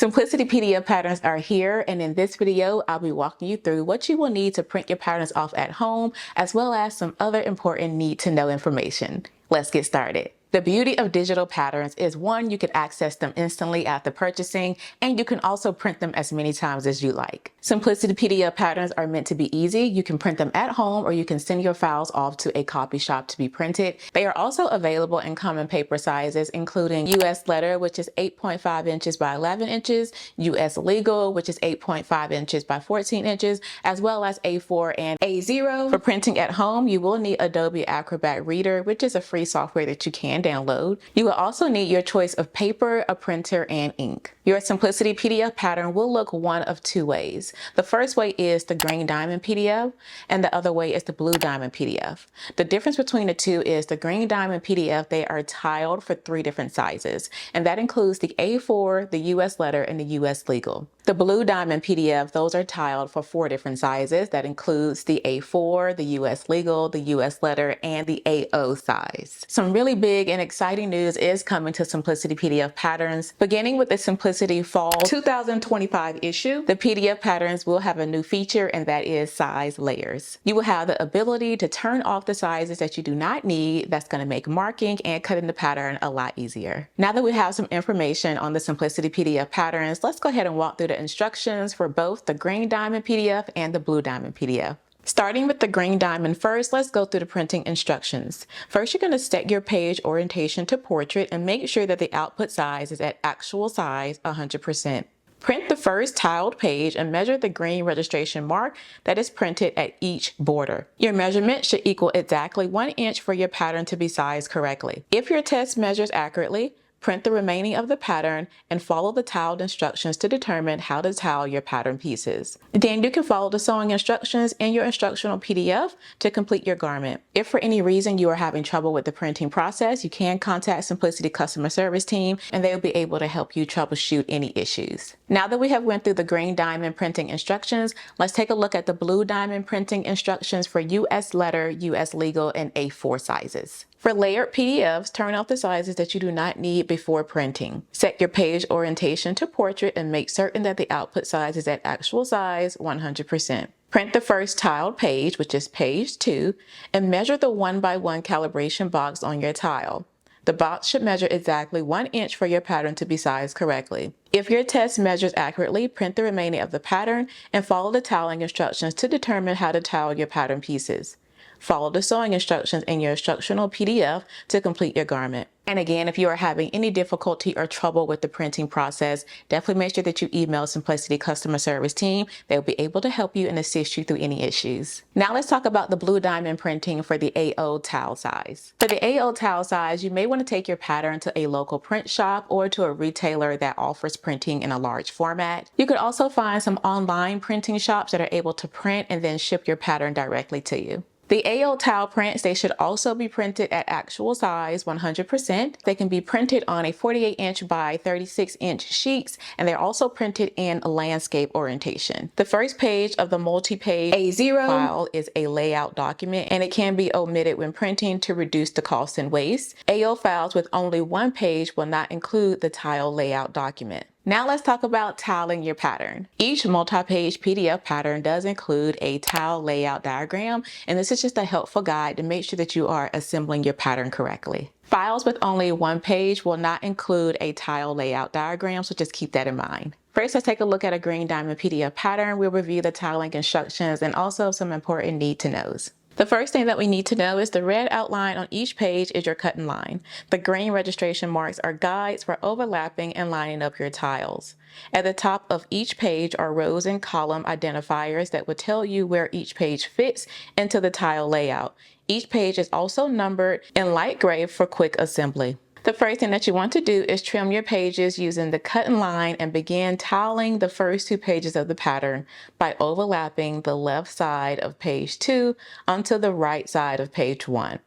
Simplicity PDF patterns are here, and in this video, I'll be walking you through what you will need to print your patterns off at home, as well as some other important need-to-know information. Let's get started. The beauty of digital patterns is one, you can access them instantly after purchasing, and you can also print them as many times as you like. Simplicity PDF patterns are meant to be easy. You can print them at home, or you can send your files off to a copy shop to be printed. They are also available in common paper sizes, including US Letter, which is 8.5 inches by 11 inches, US Legal, which is 8.5 inches by 14 inches, as well as A4 and A0. For printing at home, you will need Adobe Acrobat Reader, which is a free software that you can download. You will also need your choice of paper, a printer, and ink. Your Simplicity PDF pattern will look one of two ways. The first way is the Green Diamond PDF, and the other way is the Blue Diamond PDF. The difference between the two is the Green Diamond PDF, they are tiled for 3 different sizes, and that includes the A4, the US Letter, and the US Legal. The Blue Diamond PDF, those are tiled for 4 different sizes. That includes the A4, the US Legal, the US Letter, and the AO size. Some really big and exciting news is coming to Simplicity PDF patterns. Beginning with the Simplicity Fall 2025 issue, the PDF patterns will have a new feature, and that is size layers. You will have the ability to turn off the sizes that you do not need. That's going to make marking and cutting the pattern a lot easier. Now that we have some information on the Simplicity PDF patterns, let's go ahead and walk through the instructions for both the Green Diamond PDF and the Blue Diamond PDF. Starting with the Green Diamond first, let's go through the printing instructions. First, you're going to set your page orientation to portrait and make sure that the output size is at actual size 100%. Print the first tiled page and measure the green registration mark that is printed at each border. Your measurement should equal exactly 1 inch for your pattern to be sized correctly. If your test measures accurately, print the remaining of the pattern and follow the tiled instructions to determine how to tile your pattern pieces. Then you can follow the sewing instructions in your instructional PDF to complete your garment. If for any reason you are having trouble with the printing process, you can contact Simplicity customer service team and they will be able to help you troubleshoot any issues. Now that we have went through the Green Diamond printing instructions, let's take a look at the Blue Diamond printing instructions for US Letter, US Legal, and A4 sizes. For layered PDFs, turn off the sizes that you do not need before printing. Set your page orientation to portrait and make certain that the output size is at actual size 100%. Print the first tiled page, which is page 2, and measure the 1x1 calibration box on your tile. The box should measure exactly 1 inch for your pattern to be sized correctly. If your test measures accurately, print the remaining of the pattern and follow the tiling instructions to determine how to tile your pattern pieces. Follow the sewing instructions in your instructional PDF to complete your garment. And again, if you are having any difficulty or trouble with the printing process, definitely make sure that you email Simplicity customer service team. They'll be able to help you and assist you through any issues. Now let's talk about the Blue Diamond printing for the AO tile size. For the AO tile size, you may want to take your pattern to a local print shop or to a retailer that offers printing in a large format. You could also find some online printing shops that are able to print and then ship your pattern directly to you. The AO tile prints, they should also be printed at actual size 100%. They can be printed on a 48 inch by 36 inch sheets, and they're also printed in a landscape orientation. The first page of the multi-page A0 file is a layout document, and it can be omitted when printing to reduce the cost and waste. AO files with only 1 page will not include the tile layout document. Now let's talk about tiling your pattern. Each multi-page PDF pattern does include a tile layout diagram, and this is just a helpful guide to make sure that you are assembling your pattern correctly. Files with only 1 page will not include a tile layout diagram, so just keep that in mind. First, let's take a look at a Green Diamond PDF pattern. We'll review the tiling instructions and also some important need-to-knows. The first thing that we need to know is the red outline on each page is your cutting line. The green registration marks are guides for overlapping and lining up your tiles. At the top of each page are rows and column identifiers that will tell you where each page fits into the tile layout. Each page is also numbered in light gray for quick assembly. The first thing that you want to do is trim your pages using the cutting line and begin tiling the first 2 pages of the pattern by overlapping the left side of page 2 onto the right side of page 1.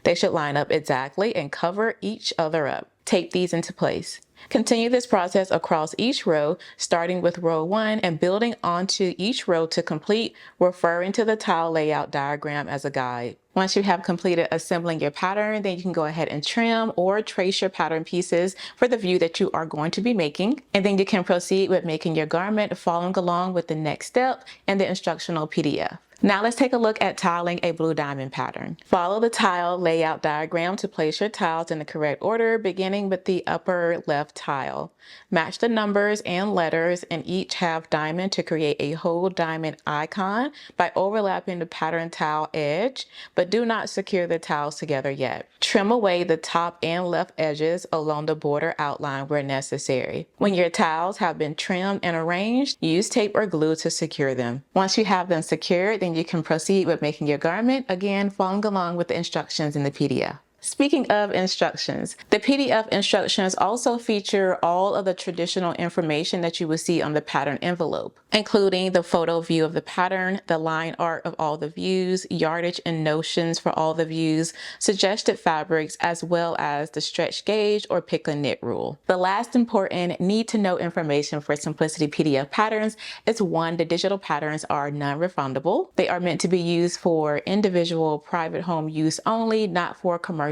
They should line up exactly and cover each other up. tape these into place. Continue this process across each row, starting with row 1 and building onto each row to complete, referring to the tile layout diagram as a guide. Once you have completed assembling your pattern, then you can go ahead and trim or trace your pattern pieces for the view that you are going to be making. And then you can proceed with making your garment, following along with the next step in the instructional PDF. Now let's take a look at tiling a blue diamond pattern. Follow the tile layout diagram to place your tiles in the correct order, beginning with the upper left tile. Match the numbers and letters in each half diamond to create a whole diamond icon by overlapping the pattern tile edge, but do not secure the tiles together yet. Trim away the top and left edges along the border outline where necessary. When your tiles have been trimmed and arranged, use tape or glue to secure them. Once you have them secured, then you can proceed with making your garment, again following along with the instructions in the PDF. Speaking of instructions, the PDF instructions also feature all of the traditional information that you will see on the pattern envelope, including the photo view of the pattern, the line art of all the views, yardage and notions for all the views, suggested fabrics, as well as the stretch gauge or pick a knit rule. The last important need to know information for Simplicity PDF patterns is 1, the digital patterns are non-refundable. They are meant to be used for individual private home use only, not for commercial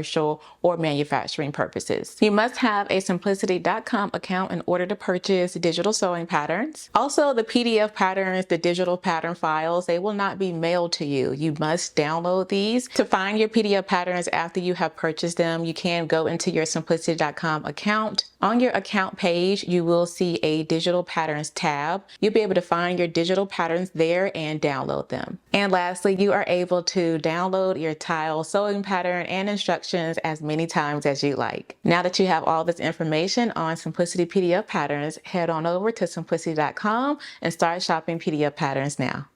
or manufacturing purposes. You must have a simplicity.com account in order to purchase digital sewing patterns. Also, the PDF patterns, the digital pattern files, they will not be mailed to you. You must download these. To find your PDF patterns after you have purchased them, you can go into your simplicity.com account. On your account page, you will see a digital patterns tab. You'll be able to find your digital patterns there and download them. And lastly, you are able to download your tile sewing pattern and instructions as many times as you like. Now that you have all this information on Simplicity PDF patterns, head on over to simplicity.com and start shopping PDF patterns now.